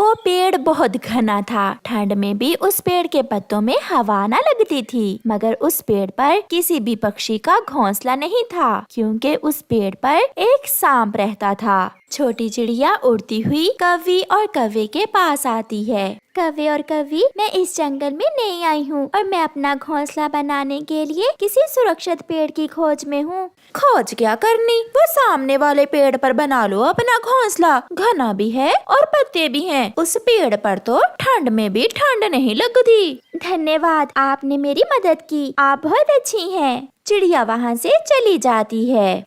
वो पेड़ बहुत घना था। ठंड में भी उस पेड़ के पत्तों में हवा न लगती थी, मगर उस पेड़ पर किसी भी पक्षी का घोंसला नहीं था, क्योंकि उस पेड़ पर एक सांप रहता था। छोटी चिड़िया उड़ती हुई कौवे और कौवे के पास आती है। कौवे और कौवी, मैं इस जंगल में नई आई हूँ और मैं अपना घोंसला बनाने के लिए किसी सुरक्षित पेड़ की खोज में हूँ। खोज क्या करनी, वो सामने वाले पेड़ पर बना लो अपना घोंसला। घना भी है और पत्ते भी हैं। उस पेड़ पर तो ठंड में भी ठंड नहीं लगती। धन्यवाद, आपने मेरी मदद की। आप बहुत अच्छी हैं। चिड़िया वहाँ से चली जाती है।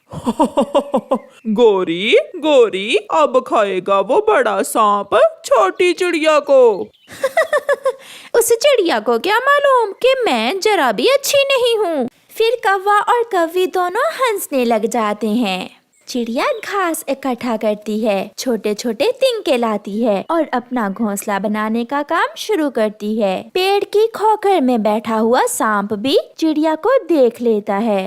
गोरी गोरी, अब खाएगा वो बड़ा सांप छोटी चिड़िया को। उस चिड़िया को क्या मालूम कि मैं जरा भी अच्छी नहीं हूँ। फिर कौवा और कौवी दोनों हंसने लग जाते हैं। चिड़िया घास इकट्ठा करती है, छोटे छोटे तिनके लाती है और अपना घोंसला बनाने का काम शुरू करती है। पेड़ की खोखर में बैठा हुआ सांप भी चिड़िया को देख लेता है।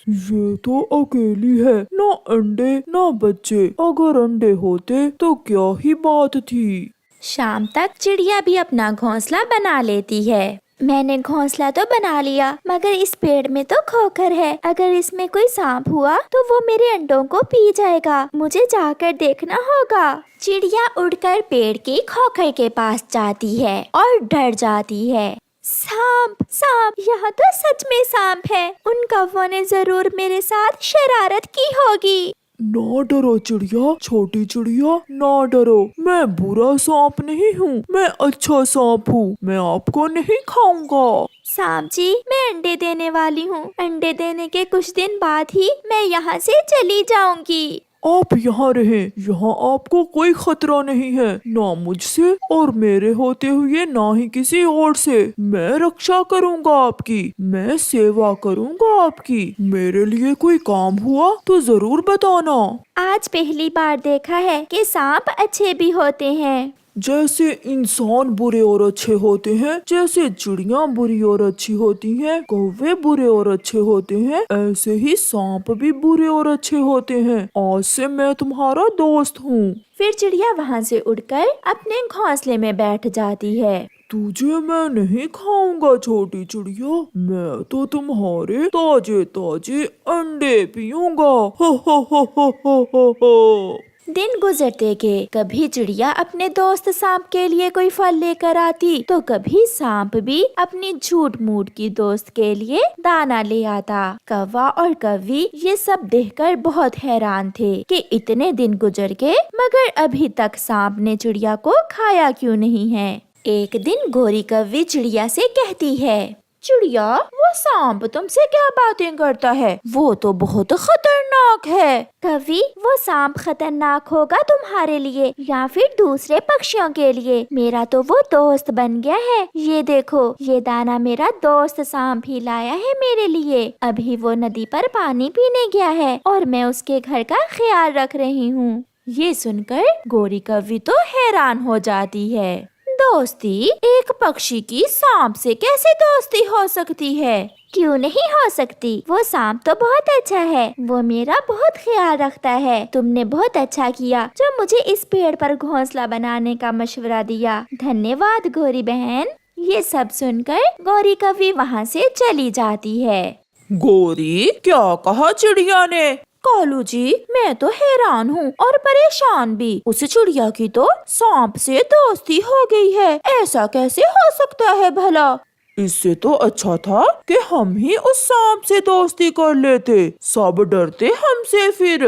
ये तो अकेली है, ना अंडे ना बच्चे। अगर अंडे होते तो क्या ही बात थी। शाम तक चिड़िया भी अपना घोंसला बना लेती है। मैंने घोंसला तो बना लिया, मगर इस पेड़ में तो खोखर है। अगर इसमें कोई सांप हुआ तो वो मेरे अंडों को पी जाएगा। मुझे जाकर देखना होगा। चिड़िया उड़कर पेड़ की खोखर के पास जाती है और डर जाती है। सांप सांप, यहाँ तो सच में सांप है। उन कौवों ने जरूर मेरे साथ शरारत की होगी। ना डरो चिड़िया, छोटी चिड़िया ना डरो। मैं बुरा सांप नहीं हूँ, मैं अच्छा सांप हूँ। मैं आपको नहीं खाऊंगा। सांप जी, मैं अंडे देने वाली हूँ। अंडे देने के कुछ दिन बाद ही मैं यहाँ से चली जाऊंगी। आप यहाँ रहें, यहाँ आपको कोई खतरा नहीं है, ना मुझसे और मेरे होते हुए ना ही किसी और से। मैं रक्षा करूँगा आपकी, मैं सेवा करूँगा आपकी। मेरे लिए कोई काम हुआ तो जरूर बताना। आज पहली बार देखा है कि सांप अच्छे भी होते हैं। जैसे इंसान बुरे और अच्छे होते हैं, जैसे चिड़िया बुरी और अच्छी होती हैं, कौवे बुरे और अच्छे होते हैं, ऐसे ही सांप भी बुरे और अच्छे होते हैं। आज से मैं तुम्हारा दोस्त हूँ। फिर चिड़िया वहाँ से उड़कर अपने घोंसले में बैठ जाती है। तुझे मैं नहीं खाऊंगा छोटी चिड़िया, मैं तो तुम्हारे ताजे ताजे अंडे पीऊंगा। हो हो हो हो हो हो हो। दिन गुजरते गए। कभी चिड़िया अपने दोस्त सांप के लिए कोई फल लेकर आती, तो कभी सांप भी अपनी झूठ मूठ की दोस्त के लिए दाना ले आता। कौवा और कौवी ये सब देखकर बहुत हैरान थे कि इतने दिन गुजर गए, मगर अभी तक सांप ने चिड़िया को खाया क्यों नहीं है। एक दिन गोरी कौवी चिड़िया से कहती है, चिड़िया, वो सांप तुमसे क्या बातें करता है? वो तो बहुत खतरनाक है। कवि, वो सांप खतरनाक होगा तुम्हारे लिए या फिर दूसरे पक्षियों के लिए। मेरा तो वो दोस्त बन गया है। ये देखो, ये दाना मेरा दोस्त सांप ही लाया है मेरे लिए। अभी वो नदी पर पानी पीने गया है और मैं उसके घर का ख्याल रख रही हूँ। ये सुनकर गोरी कौवी तो हैरान हो जाती है। दोस्ती, एक पक्षी की सांप से कैसे दोस्ती हो सकती है? क्यों नहीं हो सकती? वो सांप तो बहुत अच्छा है, वो मेरा बहुत ख्याल रखता है। तुमने बहुत अच्छा किया जो मुझे इस पेड़ पर घोंसला बनाने का मशवरा दिया। धन्यवाद गोरी बहन। ये सब सुनकर गोरी कौवी वहाँ से चली जाती है। गोरी, क्या कहा चिड़िया ने? कालू जी, मैं तो हैरान हूँ और परेशान भी। उस चिड़िया की तो सांप से दोस्ती हो गई है। ऐसा कैसे हो सकता है भला? इससे तो अच्छा था कि हम ही उस सांप से दोस्ती कर लेते। सब डरते हमसे फिर।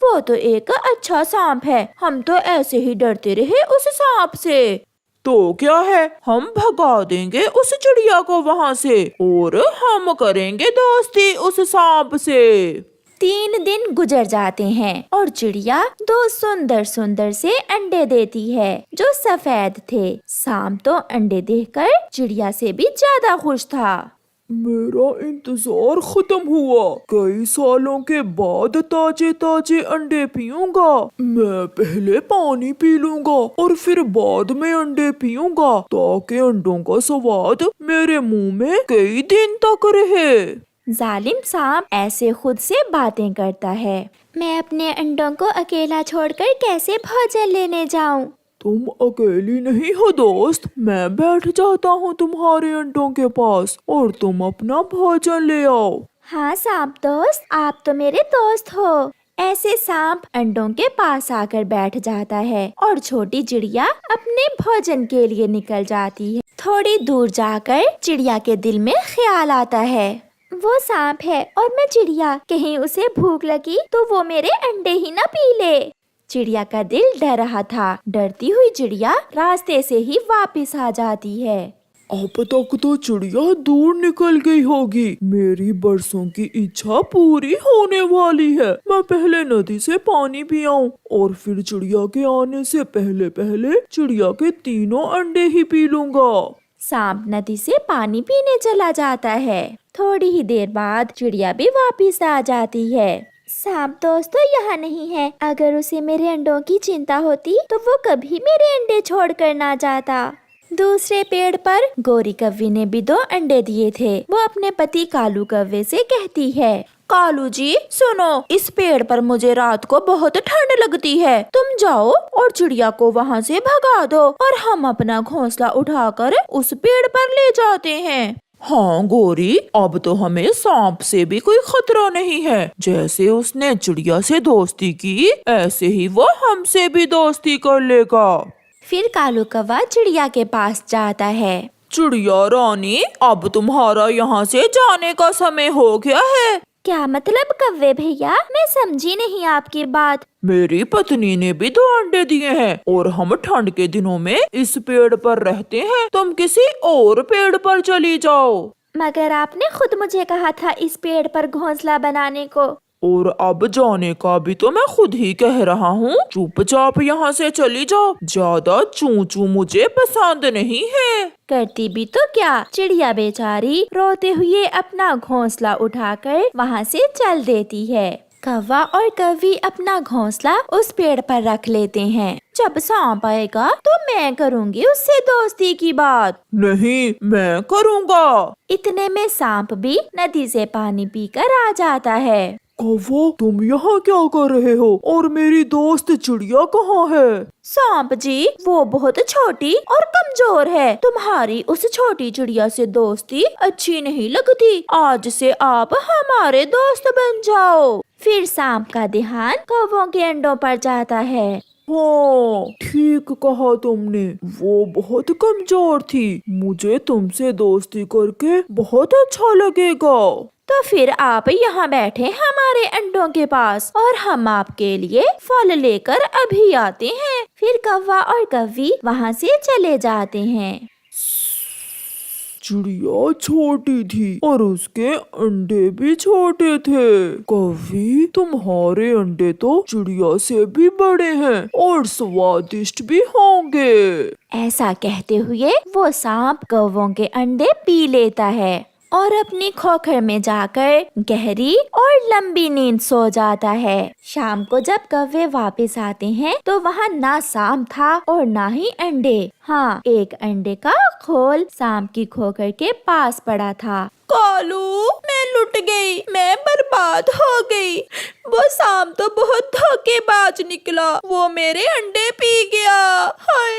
वो तो एक अच्छा सांप है, हम तो ऐसे ही डरते रहे उस सांप से। तो क्या है, हम भगा देंगे उस चिड़िया को वहाँ से और हम करेंगे दोस्ती उस सांप से। 3 दिन गुजर जाते हैं और चिड़िया 2 सुंदर सुंदर से अंडे देती है जो सफेद थे। सांप तो अंडे देखकर चिड़िया से भी ज्यादा खुश था। मेरा इंतजार खत्म हुआ। कई सालों के बाद ताजे ताजे अंडे पीऊंगा। मैं पहले पानी पी लूंगा और फिर बाद में अंडे पीऊंगा, ताकि अंडों का स्वाद मेरे मुंह में कई दिन तक रहे। जालिम सांप ऐसे खुद से बातें करता है। मैं अपने अंडों को अकेला छोड़कर कैसे भोजन लेने जाऊं? तुम अकेली नहीं हो दोस्त, मैं बैठ जाता हूँ तुम्हारे अंडों के पास और तुम अपना भोजन ले आओ। हाँ सांप दोस्त, आप तो मेरे दोस्त हो। ऐसे सांप अंडों के पास आकर बैठ जाता है और छोटी चिड़िया अपने भोजन के लिए निकल जाती है। थोड़ी दूर जाकर चिड़िया के दिल में ख्याल आता है, वो सांप है और मैं चिड़िया, कहीं उसे भूख लगी तो वो मेरे अंडे ही ना पी ले। चिड़िया का दिल डर रहा था। डरती हुई चिड़िया रास्ते से ही वापस आ जाती है। अब तक तो चिड़िया दूर निकल गई होगी। मेरी बरसों की इच्छा पूरी होने वाली है। मैं पहले नदी से पानी पी आऊं और फिर चिड़िया के आने से पहले पहले चिड़िया के तीनों अंडे ही पी लूंगा। सांप नदी से पानी पीने चला जाता है। थोड़ी ही देर बाद चिड़िया भी वापस आ जाती है। सांप दोस्त तो यहाँ नहीं है। अगर उसे मेरे अंडों की चिंता होती तो वो कभी मेरे अंडे छोड़कर ना जाता। दूसरे पेड़ पर गोरी कव्वे ने भी 2 अंडे दिए थे। वो अपने पति कालू कव्वे से कहती है, कालू जी सुनो, इस पेड़ पर मुझे रात को बहुत ठंड लगती है। तुम जाओ और चिड़िया को वहाँ से भगा दो और हम अपना घोंसला उठाकर उस पेड़ पर ले जाते हैं। हाँ गोरी, अब तो हमें सांप से भी कोई खतरा नहीं है। जैसे उसने चिड़िया से दोस्ती की, ऐसे ही वो हमसे भी दोस्ती कर लेगा। फिर कालू कौवा चिड़िया के पास जाता है। चिड़िया रानी, अब तुम्हारा यहाँ से जाने का समय हो गया है। क्या मतलब कव्वे भैया, मैं समझी नहीं आपकी बात। मेरी पत्नी ने भी 2 अंडे दिए हैं और हम ठंड के दिनों में इस पेड़ पर रहते हैं। तुम किसी और पेड़ पर चली जाओ। मगर आपने खुद मुझे कहा था इस पेड़ पर घोंसला बनाने को। और अब जाने का भी तो मैं खुद ही कह रहा हूँ। चुपचाप यहाँ से चली जाओ। ज्यादा चू चू मुझे पसंद नहीं है। करती भी तो क्या, चिड़िया बेचारी रोते हुए अपना घोंसला उठाकर वहाँ से चल देती है। कौवा और कव्वी अपना घोंसला उस पेड़ पर रख लेते हैं। जब सांप आएगा तो मैं करूँगी उससे दोस्ती की बात। नहीं, मैं करूँगा। इतने में सांप भी नदी से पानी पीकर आ जाता है। कौवा, तुम यहाँ क्या कर रहे हो और मेरी दोस्त चिड़िया कहाँ है? सांप जी, वो बहुत छोटी और कमजोर है। तुम्हारी उस छोटी चिड़िया से दोस्ती अच्छी नहीं लगती। आज से आप हमारे दोस्त बन जाओ। फिर सांप का ध्यान कौवों के अंडों पर जाता है। हाँ, ठीक कहा तुमने। वो बहुत कमजोर थी। मुझे तुमसे दोस्ती करके बहुत अच्छा लगेगा। तो फिर आप यहाँ बैठे हमारे अंडों के पास और हम आपके लिए फल लेकर अभी आते हैं। फिर कौवा और कव्वी वहाँ से चले जाते हैं। चिड़िया छोटी थी और उसके अंडे भी छोटे थे। कव्वी, तुम्हारे अंडे तो चिड़िया से भी बड़े हैं और स्वादिष्ट भी होंगे। ऐसा कहते हुए वो सांप कौवों के अंडे पी लेता है और अपनी खोखर में जाकर गहरी और लंबी नींद सो जाता है। शाम को जब कौवे वापस आते हैं तो वहाँ ना सांप था और ना ही अंडे। हाँ, एक अंडे का खोल सांप की खोखर के पास पड़ा था। कालू, मैं लुट गई, मैं बर्बाद हो गई। वो सांप तो बहुत धोखेबाज निकला, वो मेरे अंडे पी गया। हाय।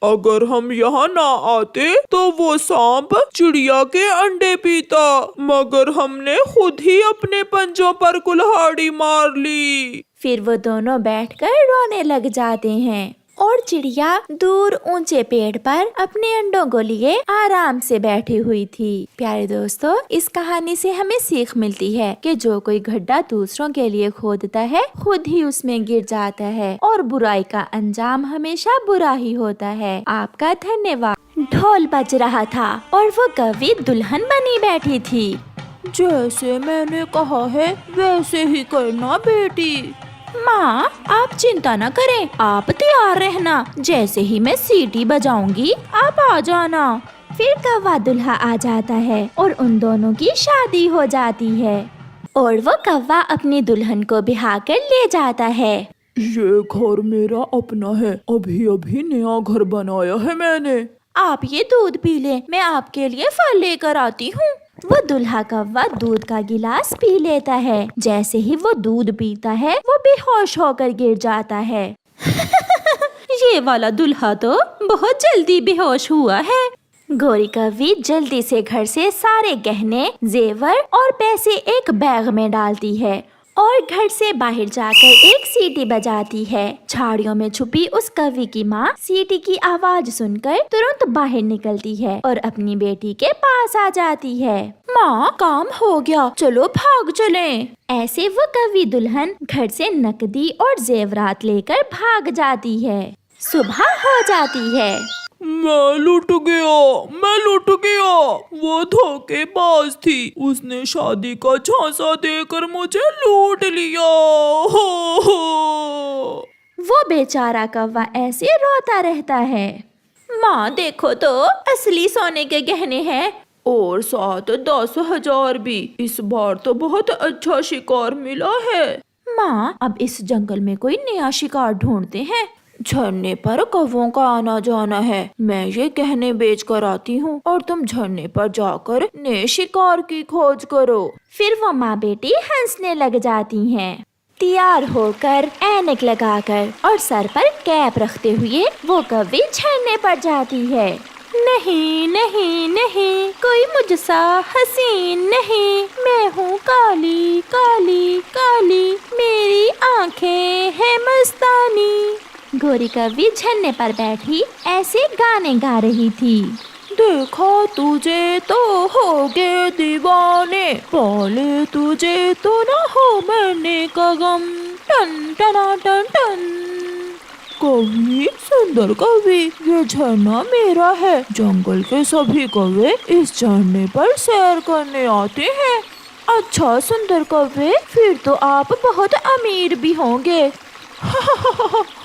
अगर हम यहाँ ना आते तो वो सांप चिड़िया के अंडे पीता, मगर हमने खुद ही अपने पंजों पर कुल्हाड़ी मार ली। फिर वो दोनों बैठकर रोने लग जाते हैं और चिड़िया दूर ऊंचे पेड़ पर अपने अंडों को लिए आराम से बैठी हुई थी। प्यारे दोस्तों, इस कहानी से हमें सीख मिलती है कि जो कोई गड्ढा दूसरों के लिए खोदता है खुद ही उसमें गिर जाता है और बुराई का अंजाम हमेशा बुरा ही होता है। आपका धन्यवाद। ढोल बज रहा था और वो कव्वी दुल्हन बनी बैठी थी। जैसे मैंने कहा है वैसे ही करना बेटी। माँ, आप चिंता न करें, आप तैयार रहना। जैसे ही मैं सीटी बजाऊंगी आप आ जाना। फिर कौवा दुल्हा आ जाता है और उन दोनों की शादी हो जाती है और वो कौवा अपनी दुल्हन को बिहा कर ले जाता है। ये घर मेरा अपना है। अभी अभी नया घर बनाया है मैंने। आप ये दूध पी ले, मैं आपके लिए फल लेकर आती हूँ। वो दुल्हा कौवा दूध का गिलास पी लेता है। जैसे ही वो दूध पीता है वो बेहोश होकर गिर जाता है। یہ والا دلہا تو بہت جلدی بے ہوش ہوا ہے۔ گوری کوی جلدی سے گھر سے سارے گہنے، زیور اور پیسے ایک بیگ میں ڈالتی ہے اور گھر سے باہر جا کر ایک سیٹی بجاتی ہے۔ جھاڑیوں میں چھپی اس کوی کی ماں سیٹی کی آواز سن کر ترنت باہر نکلتی ہے اور اپنی بیٹی کے پاس آ جاتی ہے۔ ماں، کام ہو گیا، چلو بھاگ چلیں۔ ایسے وہ کوی دلہن گھر سے نقدی اور زیورات لے کر بھاگ جاتی ہے۔ صبح ہو جاتی ہے۔ میں لٹ گیا، وہ دھوکے باز تھی، اس نے شادی کا جھانسا دے کر مجھے لوٹ لیا۔ وہ بیچارہ کوا ایسے روتا رہتا ہے۔ ماں دیکھو تو اصلی سونے کے گہنے ہیں، اور ساتھ 10,000 بھی، اس بار تو بہت اچھا شکار ملا ہے۔ ماں، اب اس جنگل میں کوئی نیا شکار ڈھونڈتے ہیں۔ جھرنے پر کووں کا آنا جانا ہے، میں یہ گہنے بیچ کر آتی ہوں اور تم جھرنے پر جا کر نئے شکار کی کھوج کرو۔ پھر وہ ماں بیٹی ہنسنے لگ جاتی ہیں۔ تیار ہو کر، اینک لگا کر اور سر پر کیپ رکھتے ہوئے وہ کوی جھرنے پر جاتی ہے۔ نہیں نہیں نہیں، کوئی مجھ سا حسین نہیں، میں ہوں کالی کالی کالی، میری آنکھیں ہیں مستانی۔ گوری کوی جھرنے پر بیٹھی ایسے گانے گا رہی تھی۔ دیکھا تجھے تو ہو گے دیوانے، پالے تجھے تو نہ ہو میں نے کا غم، ٹن ٹنا ٹن ٹن۔ کوی، سندر کوی، یہ جھرنا میرا ہے، جنگل کے سبھی کوے اس جھرنے پر سیر کرنے آتے ہیں۔ اچھا سندر کوے، پھر تو آپ بہت امیر بھی ہوں گے۔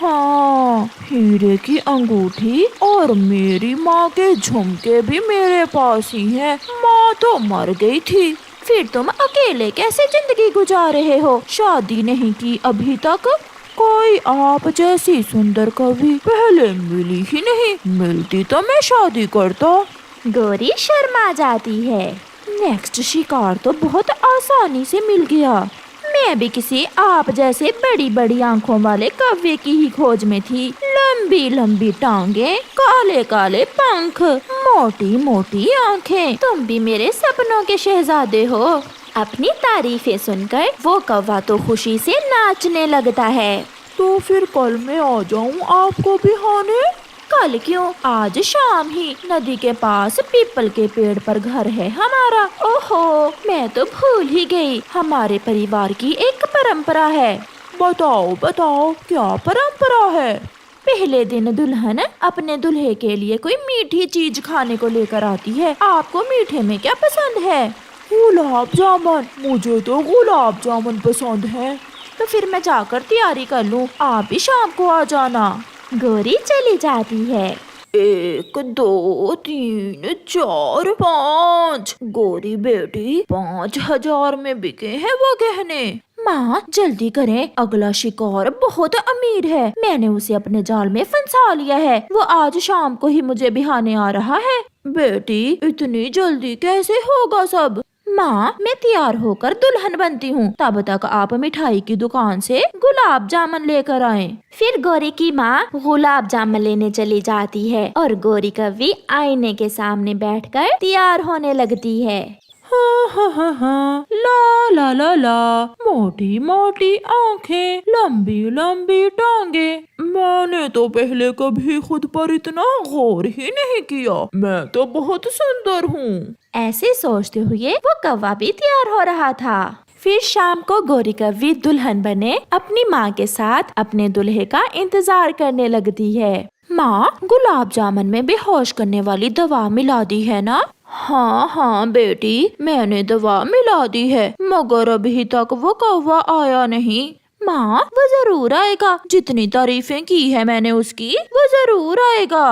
ہاں، ہیرے کی انگوٹھی اور میری ماں کے جھمکے بھی میرے پاس ہی ہیں، ماں تو مر گئی تھی۔ پھر تم اکیلے کیسے زندگی گزار رہے ہو؟ شادی نہیں کی ابھی تک؟ کوئی آپ جیسی سندر کوی پہلے ملی ہی نہیں، ملتی تو میں شادی کرتا۔ گوری شرما جاتی ہے۔ نیکسٹ شکار تو بہت آسانی سے مل گیا۔ میں بھی کسی آپ جیسے بڑی بڑی آنکھوں والے کوے کی ہی کھوج میں تھی۔ لمبی لمبی ٹانگیں، کالے کالے پنکھ، موٹی موٹی آنکھیں، تم بھی میرے سپنوں کے شہزادے ہو۔ اپنی تعریفیں سن کر وہ کوا تو خوشی سے ناچنے لگتا ہے۔ تو پھر کل میں آ جاؤں آپ کو بہانے؟ کل کیوں؟ آج شام ہی ندی کے پاس پیپل کے پیڑ پر گھر ہے ہمارا۔ اوہو، میں تو بھول ہی گئی، ہمارے پریوار کی ایک پرمپرا ہے۔ بتاؤ بتاؤ، کیا پرمپرا ہے؟ پہلے دن دلہن اپنے دلہے کے لیے کوئی میٹھی چیز کھانے کو لے کر آتی ہے۔ آپ کو میٹھے میں کیا پسند ہے؟ گلاب جامن، مجھے تو گلاب جامن پسند ہے۔ تو پھر میں جا کر تیاری کر لوں، آپ بھی شام کو آ جانا۔ گوری چلی جاتی ہے۔ 1 2 3 4 5، گوری بیٹی 5,000 میں بکے ہیں وہ گہنے۔ ماں جلدی کریں، اگلا شکار بہت امیر ہے، میں نے اسے اپنے جال میں پھنسا لیا ہے، وہ آج شام کو ہی مجھے بہانے آ رہا ہے۔ بیٹی، اتنی جلدی کیسے ہوگا سب؟ ماں، میں تیار ہو کر دلہن بنتی ہوں، تب تک آپ مٹھائی کی دکان سے گلاب جامن لے کر آئیں۔ پھر گوری کی ماں گلاب جامن لینے چلی جاتی ہے اور گوری کوی آئینے کے سامنے بیٹھ کر تیار ہونے لگتی ہے۔ ہاں ہاں ہاں ہاں، لا لا لا لا، موٹی موٹی آنکھیں، لمبی لمبی ٹانگیں، میں نے تو پہلے کبھی خود پر اتنا غور ہی نہیں کیا، میں تو بہت سندر ہوں۔ ایسے سوچتے ہوئے وہ کوا بھی تیار ہو رہا تھا۔ پھر شام کو گوری کوی دلہن بنے اپنی ماں کے ساتھ اپنے دلہے کا انتظار کرنے لگتی ہے۔ ماں، گلاب جامن میں بے ہوش کرنے والی دوا ملا دی ہے نا؟ ہاں ہاں بیٹی، میں نے دوا ملا دی ہے، مگر ابھی تک وہ کوا آیا نہیں۔ ماں، وہ ضرور آئے گا، جتنی تعریفیں کی ہے میں نے اس کی، وہ ضرور آئے گا۔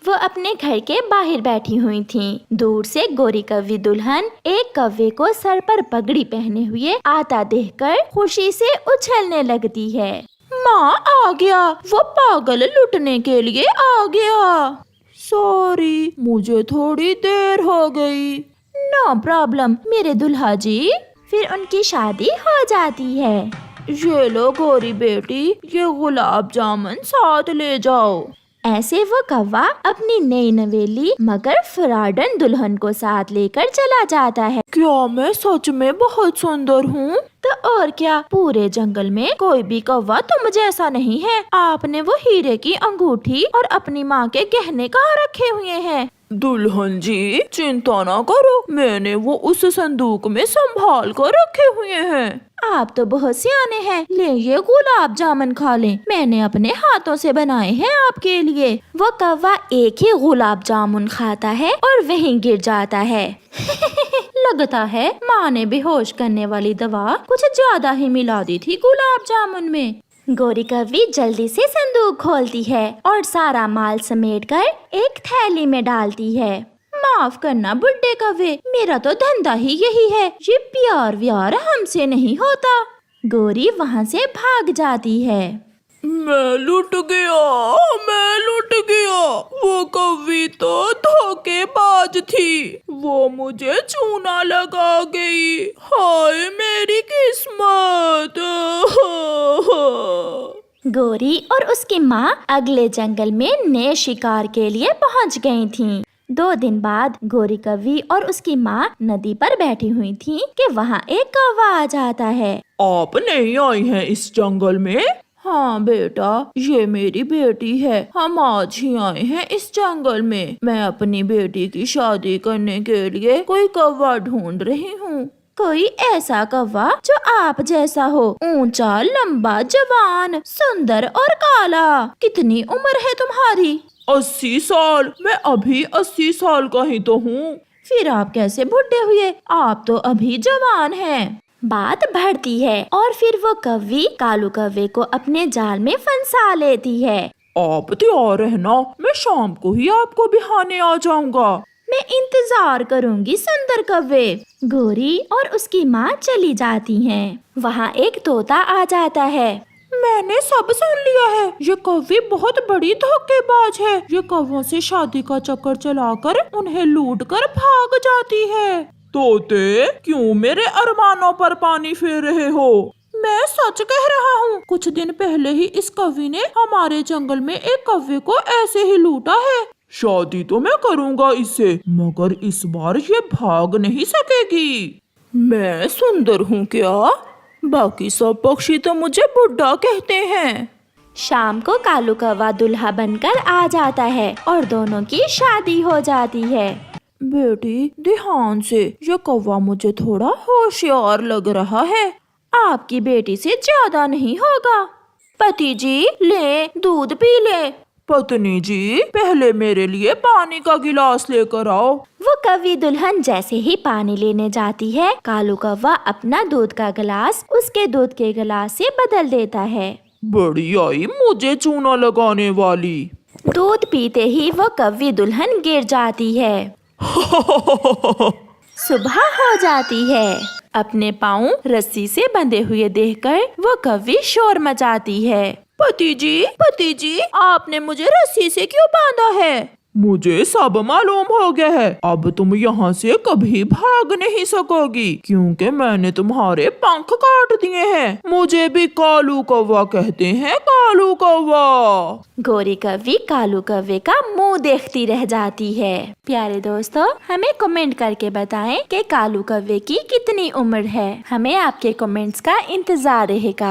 وہ اپنے گھر کے باہر بیٹھی ہوئی تھیں۔ دور سے گوری کوی دلہن ایک کوے کو سر پر پگڑی پہنے ہوئے آتا دیکھ کر خوشی سے اچھلنے لگتی ہے۔ ماں آ گیا، وہ پاگل لٹنے کے لیے آ گیا۔ سوری، مجھے تھوڑی دیر ہو گئی۔ نو پرابلم میرے دلہا جی۔ پھر ان کی شادی ہو جاتی ہے۔ یہ لو گوری بیٹی، یہ گلاب جامن ساتھ لے جاؤ۔ ایسے وہ کوا اپنی نئی نویلی مگر فراڈن دلہن کو ساتھ لے کر چلا جاتا ہے۔ کیا میں سچ میں بہت سندر ہوں؟ تو اور کیا، پورے جنگل میں کوئی بھی کوا تم جیسا نہیں ہے۔ آپ نے وہ ہیرے کی انگوٹھی اور اپنی ماں کے گہنے کہاں رکھے ہوئے ہیں؟ دلہن جی چنتا نہ کرو، میں نے وہ اس صندوق میں سنبھال کر رکھے ہوئے ہیں۔ آپ تو بہت سیانے ہیں، لے یہ گلاب جامن کھا لیں، میں نے اپنے ہاتھوں سے بنائے ہیں آپ کے لیے۔ وہ کوا ایک ہی گلاب جامن کھاتا ہے اور وہیں گر جاتا ہے۔ لگتا ہے ماں نے بے ہوش کرنے والی دوا کچھ زیادہ ہی ملا دی تھی گلاب جامن میں۔ گوری کوی جلدی سے صندوق کھولتی ہے اور سارا مال سمیٹ کر ایک تھیلی میں ڈالتی ہے۔ معاف کرنا بڈھے کوے، میرا تو دھندا ہی یہی ہے، یہ پیار ویار ہم سے نہیں ہوتا۔ گوری وہاں سے بھاگ جاتی ہے۔ میں لٹ گیا، میں لٹ گیا، وہ کوی تو دھوکے باز تھی، وہ مجھے چونا لگا گئی، ہائے میری قسمت۔ گوری اور اس کی ماں اگلے جنگل میں نئے شکار کے لیے پہنچ گئی تھیں۔ 2 دن بعد گوری کوی اور اس کی ماں ندی پر بیٹھی ہوئی تھیں کہ وہاں ایک کوا آ جاتا ہے۔ آپ نہیں آئی ہیں اس جنگل میں؟ ہاں بیٹا، یہ میری بیٹی ہے، ہم آج ہی آئے ہیں اس جنگل میں، میں اپنی بیٹی کی شادی کرنے کے لیے کوئی کوا ڈھونڈ رہی ہوں۔ کوئی ایسا کوا جو آپ جیسا ہو، اونچا، لمبا، جوان، سندر اور کالا۔ کتنی عمر ہے تمہاری؟ 80 سال، میں ابھی 80 سال کا ہی تو ہوں۔ پھر آپ کیسے بڈھے ہوئے؟ آپ تو ابھی جوان ہیں۔ بات بڑھتی ہے اور پھر وہ کوی کالو کوے کو اپنے جال میں پھنسا لیتی ہے۔ آپ تیار رہنا، میں شام کو ہی آپ کو بہانے آ جاؤں گا۔ میں انتظار کروں گی سندر کوے۔ گوری اور اس کی ماں چلی جاتی ہیں۔ وہاں ایک طوطا آ جاتا ہے۔ میں نے سب سن لیا ہے، یہ کوی بہت بڑی دھوکے باز ہے، یہ کووں سے شادی کا چکر چلا کر انہیں لوٹ کر بھاگ جاتی ہے۔ طوطے، کیوں میرے ارمانوں پر پانی پھیر رہے ہو؟ میں سچ کہہ رہا ہوں، کچھ دن پہلے ہی اس کوی نے ہمارے جنگل میں ایک کوے کو ایسے ہی لوٹا ہے۔ شادی تو میں کروں گا اس سے، مگر اس بار یہ بھاگ نہیں سکے گی۔ میں سندر ہوں کیا؟ باقی سب پکشی تو مجھے بڈھا کہتے ہیں۔ شام کو کالو کوا دلہا بن کر آ جاتا ہے اور دونوں کی شادی ہو جاتی ہے۔ بیٹی دھیان سے، یہ کوا مجھے تھوڑا ہوشیار لگ رہا ہے۔ آپ کی بیٹی سے زیادہ نہیں ہوگا۔ پتی جی لے، دودھ پی لے۔ پتنی جی پہلے میرے لیے پانی کا گلاس لے کر آؤ۔ وہ کوی دلہن جیسے ہی پانی لینے جاتی ہے، کالو کوا اپنا دودھ کا گلاس اس کے دودھ کے گلاس سے بدل دیتا ہے۔ بڑی آئی مجھے چونا لگانے والی۔ دودھ پیتے ہی وہ کوی دلہن گر جاتی ہے۔ صبح ہو جاتی ہے۔ اپنے پاؤں رسی سے بندھے ہوئے دیکھ کر وہ کوی شور مچاتی ہے۔ پتی جی آپ نے مجھے رسی سے کیوں باندھا ہے؟ مجھے سب معلوم ہو گیا ہے، اب تم یہاں سے کبھی بھاگ نہیں سکو گی، کیونکہ میں نے تمہارے پنکھ کاٹ دیے ہیں۔ مجھے بھی کالو کوا کہتے ہیں، کالو کوا۔ گوری کوی کالو کوے کا منہ دیکھتی رہ جاتی ہے۔ پیارے دوستو، ہمیں کمنٹ کر کے بتائیں کہ کالو کوے کی کتنی عمر ہے۔ ہمیں آپ کے کمنٹس کا انتظار رہے گا۔